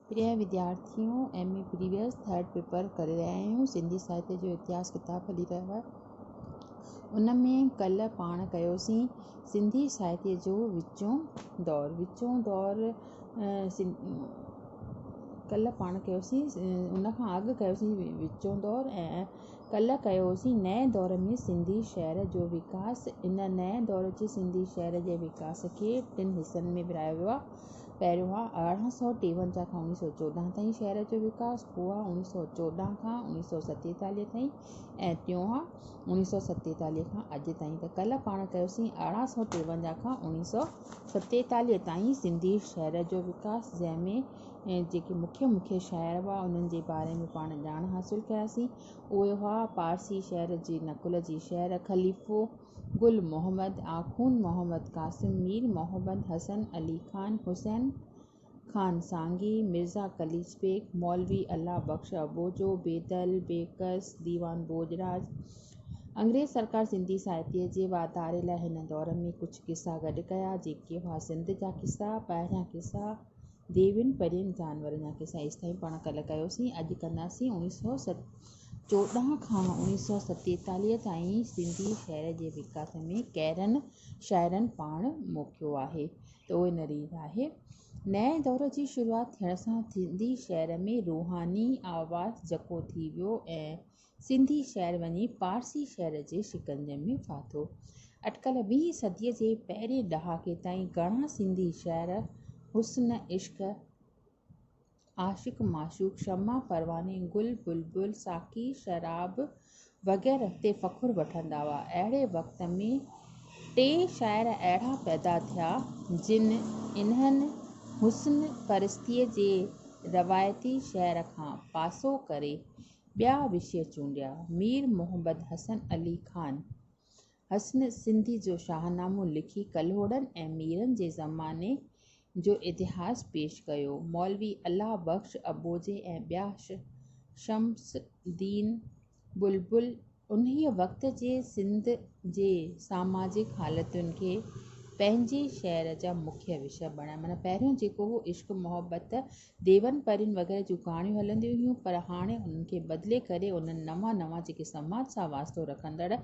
प्रिय विद्यार्थियों, MA previous third paper करे रहिया आहियूं। सिंधी साहित्य जो इतिहास किताब हली रहियो आहे। उन में कल्ह पाण कयोसीं सिंधी साहित्य जो विचों दौर कल्ह पाण कयोसीं उन खां अॻु कयोसीं विचों दौर, ऐं कल्ह कयोसीं नए दौर में सिंधी शहर जो विकास। इन नए दौर जे सिंधी शहर जे विकास खे 3 हिसनि में विरायो वियो आहे। पहिरियों आहे 1853 खां 1914 ताईं शहर जो विकास, पोइ आहे 1914 खां 1947 ताईं, ऐं टियों आहे 1947 खां अॼु ताईं। त कल्ह पाण कयोसीं 1853 खां 1947 ताईं सिंधी शहर जो विकास, जंहिंमें जेके मुख्य शहर हुआ उन्हनि जे बारे में पाण ॼाण हासिलु कयासीं। उहे हुआ पारसी शहर जी नकुल जी शहर, खलीफ़ो गुल मोहम्मद, आख़ून मोहम्मद कासिम, मीर मोहम्मद हसन अली खान, हुसैन खान सांगी, मिर्ज़ा कलीज बेग, मौलवी अल्लाह बख्श अबोजो, बेदल बेकस, दीवान भोजराज। अंग्रेज़ सरकार सिंधी साहित्य जे वाधारे लाइ हिन दौर में कुझु किस्सा गॾु कया, जेके हुआ सिंध जा किस्सा, ॿाहिरियां किस्सा, देवियुनि परियुनि जानवरनि जा किस्सा। एसि ताईं पाण कल्ह कयोसीं। अॼु कंदासीं 1914 खां 1947 ताईं सिंधी शहर जे विकास में कहिड़नि शाइरनि पाण मोकिलियो आहे। त उहो इन रीत आहे। नए दौर जी शुरूआति थियण सां सिंधी शहर में रूहानी आवाज़ जको थी वियो ऐं सिंधी शहर वञी पारसी शहर जे शिकंजे में फाथो। अटकल 20 सदीअ जे पहिरें ॾहाके ताईं घणा सिंधी शहर हुस्न इश्क, आशिक माशूक, शमा परवाने, गुल बुलबुल, साकी शराब वग़ैरह ते फ़ख़ुरु वठंदा हुआ। अहिड़े वक़्त में 3 शाइर अहिड़ा पैदा थिया जिन इन्हनि हुस्न परस्तीअ जे रवायती शहर खां पासो करे ॿिया विषय चूंडिया। मीर मोहम्मद हसन अली खान हसन सिंधी जो शाहनामो लिखी कल्होड़नि ऐं मीरनि जे ज़माने जो इतिहास पेश कयो। मौलवी अल्लाह बख्श अबोजे ऐं ॿिया शम्सुद्दीन बुलबुल उन्हीअ वक़्त जे सिंध जे सामाजिक हालतुनि खे पंहिंजे शहर जा मुख्य विषय बणाया। माना पहिरियों जेको हो इश्क मोहब्बत, देवन परियुनि वग़ैरह जूं कहाणियूं हलंदियूं हुयूं, पर हाणे उन्हनि खे बदिले करे उन्हनि नवां जेके समाज सां वास्तो रखंदड़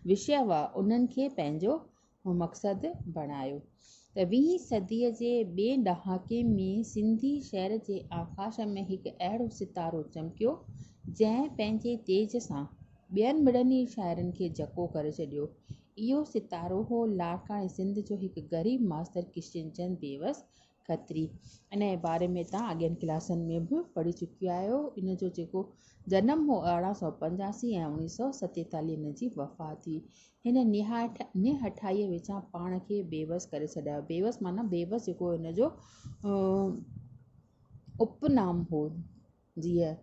विषय हुआ उन्हनि खे पंहिंजो मक़सदु बणायो। त 20 सदीअ जे ॿिए ॾहाके में सिंधी शहर जे आकाश में हिकु अहिड़ो सितारो चमकियो जंहिं पंहिंजे तेज सां ॿियनि मिड़नी शाइरनि खे जको करे छॾियो। इहो सितारो हो लाड़काणे सिंध जो हिकु ग़रीब मास्तर किशन चंद बेवस खत्री। इन जे बारे में तव्हां अॻियनि क्लासनि में बि पढ़ी चुकिया आहियो। इन जो जेको जनमु हो 1885 ऐं 1947 इन जी वफ़ात थी। हिन निहठाईअ विचां पाण खे बेवस करे छॾिया। बेवस माना बेवस जेको हिन जो उपनाम हो। जीअं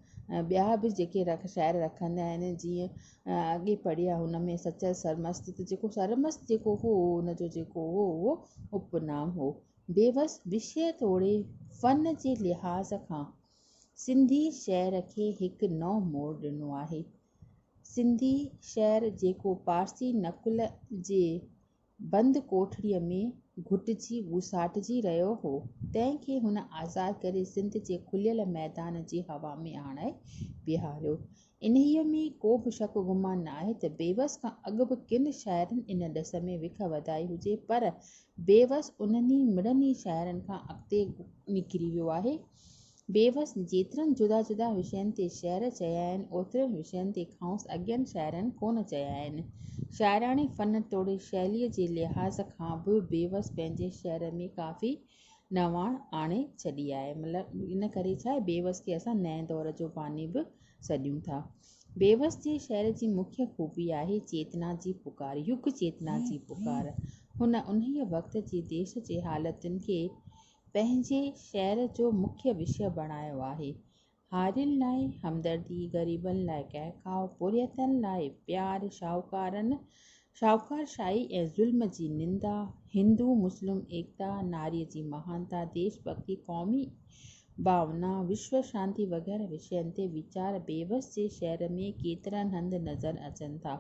ॿिया बि जेके शाइर रखंदा आहिनि, जीअं अॻे पढ़ी आहे हुन में सचल सरमस्त, त जेको सरमस्त जेको हो हुनजो जेको हो उहो उपनाम हो। बेवस विषय तोड़े फ़न जे लिहाज़ खां सिंधी शहर खे हिकु नओं मोड़ ॾिनो आहे। सिंधी शहर जेको पारसी नकुल जे बंदि कोठड़ीअ में घुटिजी वुसाटिजी रहियो हो, तंहिंखे हुन आज़ादु करे सिंध जे खुलियल मैदान जी हवा में आणाए बीहारियो। इन्हीअ में को बि शक गुमान न आहे त बेवस खां अॻु बि किन शाइरनि इन ॾिस में विख वधाई हुजे, पर बेवस उन्हनि मिड़नी शाइरनि खां अॻिते निकिरी वियो आहे। बेवस जेतिरनि जुदा जुदा विषयनि ते शेर चया आहिनि, ओतिरनि विषयनि ते खांसि अॻियनि शाइरनि कोन चया आहिनि। शाइराणी फ़न तोड़े शैलीअ जे लिहाज़ खां बि बेवस पंहिंजे शहर में काफ़ी नवाण आणे छॾी आहे। मतिलबु इन करे छा आहे, बेवस खे असां नए दौर जो बानी बि सॾियूं था। बेवस जे शहर जी मुख्य ख़ूबी आहे चेतना जी पुकार, युग चेतना जी पुकार। हुन उन्हीअ वक़्त जे देश जे हालतुनि खे पंहिंजे शहर जो मुख्य विषय बणायो आहे। हारियुनि लाइ हमदर्दी, ग़रीबनि लाइ कहकाव, पुरियतनि लाइ प्यार, शाहूकारशाही ऐं ज़ुल्म जी निंदा, हिंदू मुस्लिम एकता, नारीअ जी महानता, देशभक्ति, क़ौमी भावना, विश्व शांति वग़ैरह विषयनि ते वीचार बेवस जे शहर में केतिरनि हंधि नज़र अचनि था।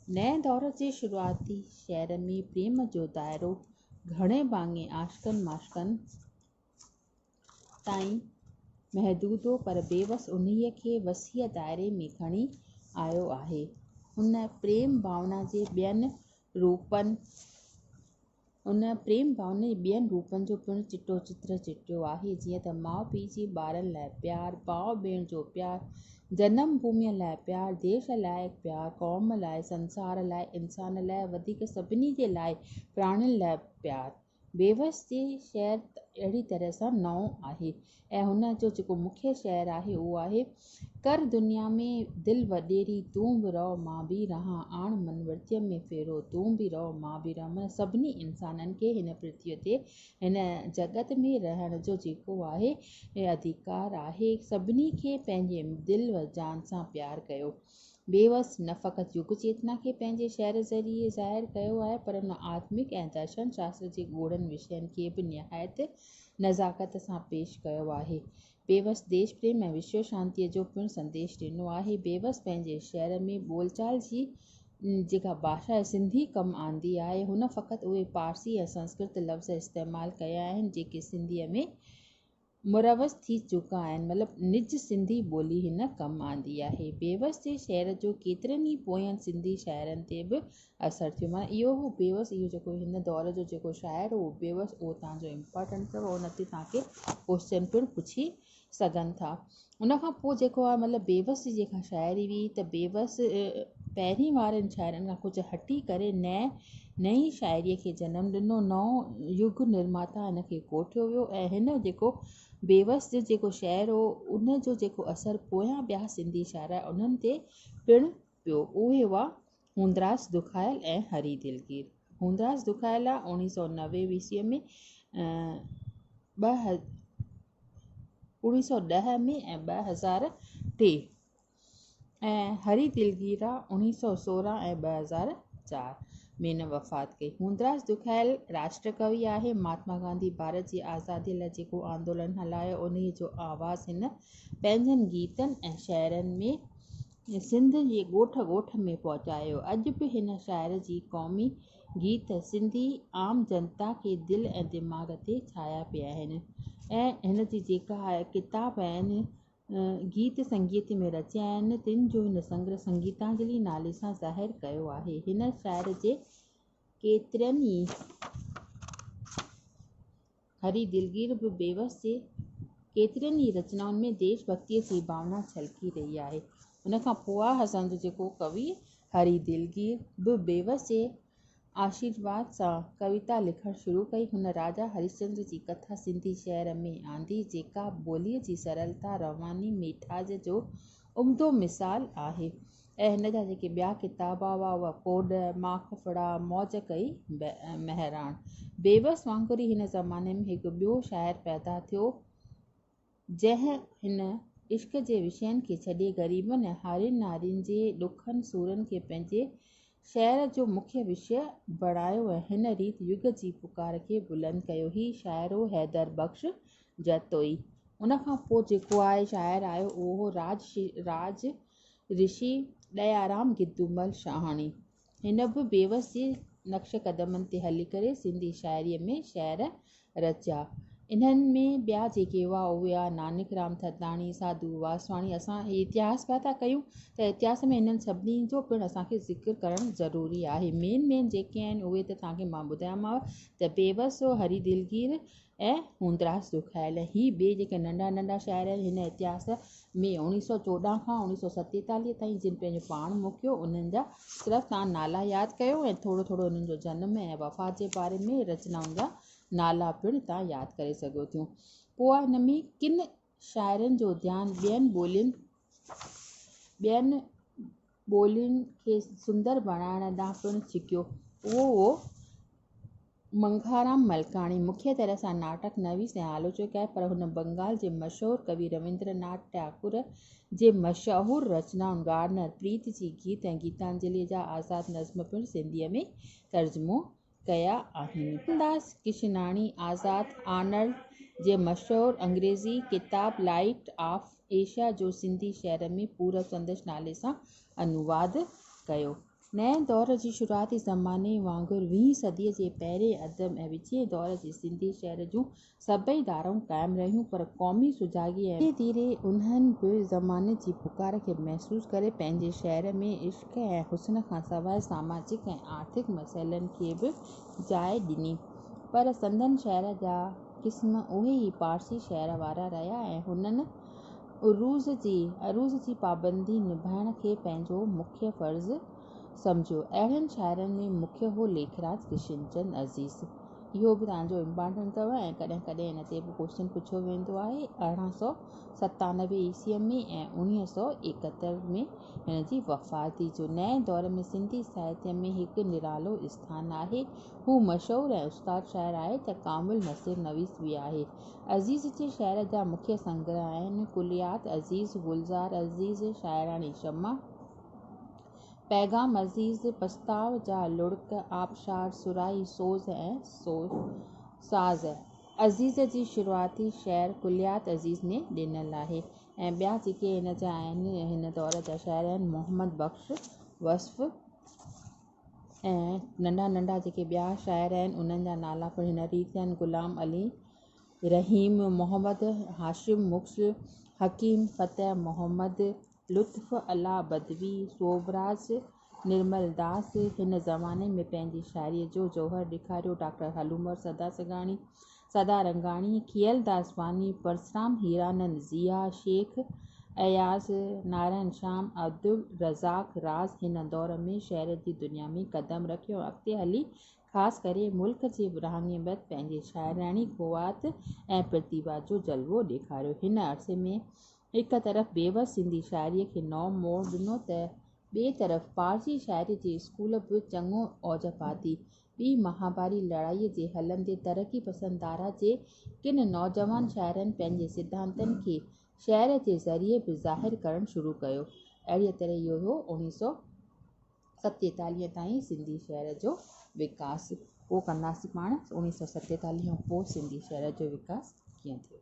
नए दौर जे शुरूआती शहर में प्रेम जो दायरो घणे भाङे आशिकनि माशिकनि ताईं महदूदो पर बेवस उन्हीअ खे वसीअ दाइरे में खणी आयो आहे। हुन प्रेम भावना जे ॿियनि रूपनि जो पिणु चिटो चित्र चिटियो आहे, जीअं त माउ पीउ जी ॿारनि लाइ प्यारु, भाउ भेण जो प्यारु, जनम भूमीअ लाइ प्यारु, देश लाइ प्यारु, क़ौम लाइ, संसार लाइ, इंसान लाइ, वधीक सभिनी जे लाइ प्राणियुनि लाइ प्यारु। बेवस जी शेर अहिड़ी तरह सां नओं आहे ऐं हुन जो जेको मुख्य शेर आहे उहो आहे, कर दुनिया में दिलि वॾेरी तूं बि रहो मां बि रहां, आण मन वृत्य में फेरो तूं बि रहो मां बि रहां। सभिनी इंसाननि खे हिन पृथ्वीअ ते हिन जगत में रहण जो जेको आहे अधिकार आहे। सभिनी खे पंहिंजे दिलि व जान सां प्यारु कयो। बेवस न फ़क़ति युग चेतना खे पंहिंजे शेर ज़रिए ज़ाहिर कयो आहे, पर हुन आत्मिक ऐं दर्शन शास्त्र जे ॻोढ़नि विषयनि खे बि निहायत नज़ाकत सां पेश कयो आहे। बेवस देश प्रेम ऐं विश्व शांतीअ जो पिणु संदेश ॾिनो आहे। बेवस पंहिंजे शेर में ॿोलचाल जी जेका भाषा आहे सिंधी कमु आंदी आहे। हुन फ़क़ति उहे पारसी ऐं संस्कृत लफ़्ज़ इस्तेमालु कया आहिनि जेके सिंधीअ में मुरवस थी चुका आहिनि, मतिलबु निज सिंधी ॿोली हिन कमु आंदी आहे। बेवस जे शेर जो केतिरनि ई पोयनि सिंधी शाइरनि ते बि असरु थियो। माना इहो हो बेवस, इहो जेको हिन दौर जो जेको शाइर हो बेवस, उहो तव्हांजो इम्पोर्टेंट अथव, उन ते तव्हांखे क्वेश्चन पिणु पुछी सघनि था। उनखां पोइ जेको आहे मतिलबु बेवस जी जेका शाइरी हुई त बेवस पहिरीं वारनि शाइरनि खां कुझु हटी करे नई शाइरीअ खे जनमु ॾिनो, नओं युग निर्माता हिन खे कोठियो वियो ऐं हिन जेको बेवस जो जेको शेर हो उन जो जेको असरु पोयां ॿिया सिंधी शाइर उन्हनि ते पिणु पियो, उहे हुआ हूंदराज दुखायल ऐं हरी दिलगीर। हूंदराज दुखायल आहे 1990 ईस्वीअ में 1910 में ऐं 2003 ऐं हरी दिलगीर आहे 1916 ऐं 2004 में हिन वफ़ात कई। हूंदराज दुखायल राष्ट्र कवि आहे। महात्मा गांधी भारत जी आज़ादीअ लाइ जेको आंदोलन हलायो उन जो आवाज़ हिन पंहिंजनि गीतनि ऐं शाइरनि में सिंध जे ॻोठ ॻोठ में पहुचायो। अॼु बि हिन शाइर जी क़ौमी गीत सिंधी आम जनता के दिलि ऐं दिमाग़ ते छाया पिया आहिनि ऐं हिन जी जेका किताब आहिनि गीत संगीत में रचिया आहिनि, तिन जो हिन संग्रह संगीतांजलि नाले सां ज़ाहिर कयो आहे। हिन शाइर जे केतिरनि ई हरी दिलगीर बि बेवस जे केतिरनि ई रचनाउनि में देशभक्तीअ जी भावना छलकी रही आहे। उनखां पोइ आहे असांजो जेको कवि हरी दिलगीर बि बेवस जे आशीर्वाद सां कविता लिखणु शुरू कई। हुन राजा हरिश्चंद्र जी कथा सिंधी शहर में आंदी, जेका ॿोलीअ जी सरलता, रवानी, मिठास जो उम्दो मिसाल आहे ऐं हिन जा जेके ॿिया किताब हुआ उहा कोड, माखफड़ा, मौज कई महराण। बेवस वांगुरु ई हिन ज़माने में हिकु ॿियो शाइर पैदा थियो जंहिं हिन इश्क जे विषयनि खे छॾे ग़रीबनि ऐं हारियुनि नारियुनि जे ॾुखनि सूरनि खे पंहिंजे शहर जो मुख्य विषय बणायो ऐं हिन रीति युग जी पुकार खे बुलंद कयो। ही शाइर हो हैदर बख़्श जतोई। उनखां पोइ जेको आहे शाइर आयो उहो राज ऋषि दयाराम गिदूमल शाहाणी। हिन बि बेवस जे नक्श क़दमनि ते हली करे सिंधी शाइरीअ में शेर रचिया। इन्हनि में ॿिया जेके हुआ उहे आहे नानक राम थदाणी, साधू वासवाणी। असां इतिहास पिया था कयूं त इतिहास में हिननि सभिनी जो पिणु असांखे ज़िक्र करणु ज़रूरी आहे। मेन जेके आहिनि उहे त तव्हांखे मां ॿुधायोमांव त बेवस, हरी दिलगीर ऐं हूंदराज दुखायल। ही ॿिए जेके नंढा नंढा शाइर आहिनि हिन इतिहास में 1914 खां 1947 ताईं जिन पंहिंजो पाण मोकिलियो उन्हनि जा सिर्फ़ु तव्हां नाला यादि कयो ऐं थोरो थोरो उन्हनि जो जनम ऐं वफ़ात जे बारे में रचनाउनि जा नाला पिणु तव्हां यादि करे सघो थियूं। पोइ हिन में किन शाइरनि जो ध्यानु ॿियनि ॿोलियुनि खे सुंदर बणाइण ॾांहुं पिणु छिकियो। उहो हो मंघाराम मलकाणी। मुख्य तरह सां नाटक नवीस ऐं आलोचक आहे, पर हुन बंगाल जे मशहूरु कवि रविंद्रनाथ टैगोर जे मशहूरु रचनाउनि गार्डनर, प्रीत जी गीत ऐं गीतांजलि जा आज़ादु नज़्म पिणु सिंधीअ में तर्जुमो कया आहिनि। दास किशनाणी आज़ाद आर्नल्ड जे मशहूरु अंग्रेज़ी किताब लाइट ऑफ एशिया जो सिंधी शहर में पूरब संदसि नाले सां अनुवाद कयो। नएं दौर जी शुरूआती ज़माने वांगुरु 20 सदीअ जे पहिरें अधु ऐं विचें दौर जे सिंधी शहर जूं सभई धाराऊं क़ाइमु रहियूं, पर क़ौमी सुजाॻी ऐं धीरे धीरे उन्हनि बि ज़माने जी पुकार खे महसूस करे पंहिंजे शहर में इश्क ऐं हुस्न खां सवाइ सामाजिक ऐं आर्थिक मसइलनि खे बि जाइ ॾिनी। पर संदन शहर जा क़िस्म उहे ई पारसी शहर वारा रहिया ऐं हुननि अरूज़ जी पाबंदी निभाइण खे पंहिंजो मुख्य फ़र्ज़ु सम्झियो। अहिड़नि शाइरनि में मुख्य हो लेखराज किशनचंद अज़ीज़। इहो बि तव्हांजो इम्पॉर्टेंट अथव ऐं कॾहिं कॾहिं हिन ते बि क्वेश्चन पुछियो वेंदो आहे। 1897 ईस्वीअ में ऐं 1971 में हिन जी वफ़ाती जो नएं दौर में सिंधी साहित्य में हिकु निरालो स्थान आहे। हू मशहूरु ऐं उस्ताद शाइर आहे त कामिल नसीर नवीस बि आहे। अज़ीज़ जे शहर जा मुख्य संग्रह आहिनि कुलियात अज़ीज़, गुलज़ार अज़ीज़, शाइरानी शमा, पैगाम अज़ीज़, पस्ताव जा लुड़क, आबशार, सुराही, सोज़ ऐं साज़। अज़ीज़ जी शुरूआती शहर कुलियात अज़ीज़ में ॾिनल आहे। ऐं ॿिया जेके हिन जा आहिनि हिन दौर जा शाइर आहिनि मोहम्मद बख़्श, वस्फ़ ऐं नंढा नंढा जेके ॿिया शाइर आहिनि उन्हनि जा नाला पिणु हिन रीति आहिनि गुलाम अली, रहीम, मोहम्मद हाशिम मुक्स, हकीम फ़तेह मोहम्मद, लुत्फ़ अला बदवी, सोबराज निर्मल दास। हिन ज़माने में पंहिंजी शाइरीअ जो जौहर ॾेखारियो डॉक्टर हलूमर सदा रंगाणी, खियलदास वानी, परसराम हीरानंद, ज़िया शेख, अयाज़, नारायण शाम, अब्दुल रज़ाक राज़ हिन दौर में शहर जी दुनिया में क़दम रखियो। अॻिते हली ख़ासि करे मुल्क जे विरहाङे बैदि पंहिंजे शाइराणी क़ुवात ऐं प्रतिभा जो जलवो ॾेखारियो। हिन अरसे में हिक तरफ़ बेवस सिंधी शाइरीअ खे नओं मोड़ ॾिनो त ॿिए तरफ़ पारसी शाइरी जे स्कूल बि चङो औज पाती। ॿी महाभारी लड़ाईअ जे हलंदे तरक़ी पसंद धारा जे किन नौजवान शाइरनि पंहिंजे सिद्धांतनि खे शहर जे ज़रिए बि ज़ाहिर करणु शुरू कयो। अहिड़ीअ तरह इहो हो 1947 ताईं सिंधी शहर जो विकास। पोइ कंदासीं पाण 1947 खां पोइ सिंधी शहर जो विकास कीअं थियो।